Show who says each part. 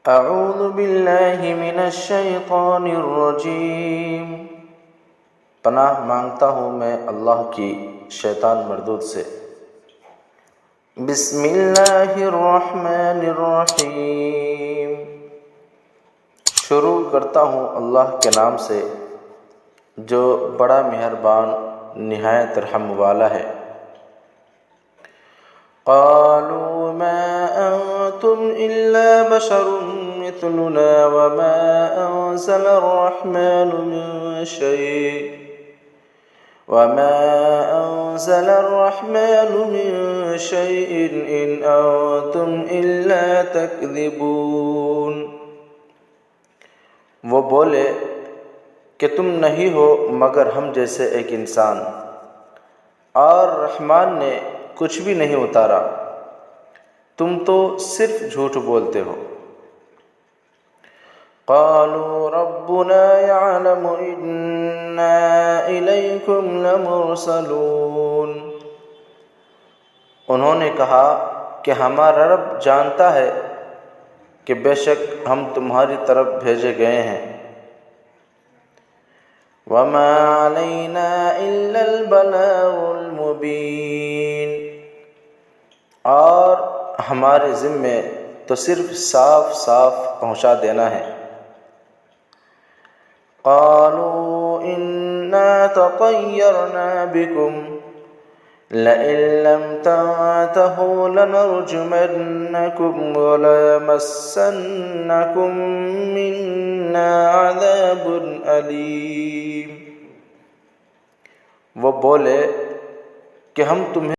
Speaker 1: अऊज़ु बिल्लाहि मिनश शैतानिर रजीम। पनाह मांगता हूँ मैं अल्लाह की शैतान मरदूद से। बिस्मिल्लाहिर रहमानिर रहीम। शुरू करता हूँ अल्लाह के नाम से जो बड़ा मेहरबान निहायत रहम वाला है। क़ालू मा अंतुम इल्ला बशरुम मिथलुना वमा अंज़लर रहमानु मिन शैइन इन अंतुम इल्ला तकज़िबून। वो बोले कि तुम नहीं हो मगर हम जैसे एक इंसान, और रहमान ने कुछ भी नहीं उतारा, तुम तो सिर्फ झूठ बोलते हो। क़ालू रब्बुना यअलमु इन्ना इलैकुम लमुरसलून। उन्होंने कहा कि हमारा रब जानता है कि बेशक हम तुम्हारी तरफ भेजे गए हैं। वमा अलैना इल्लल बलागुल मुबीन। और हमारे ज़िम्मे तो सिर्फ साफ साफ पहुँचा देना है। क़ालू इन्ना ततय्यरना बिकुम लइन लम तंतहू लनरजुमन्नकुम वलयमस्सन्नकुम मिन्ना अज़ाबुन अलीम। वो बोले कि हम तुम्हें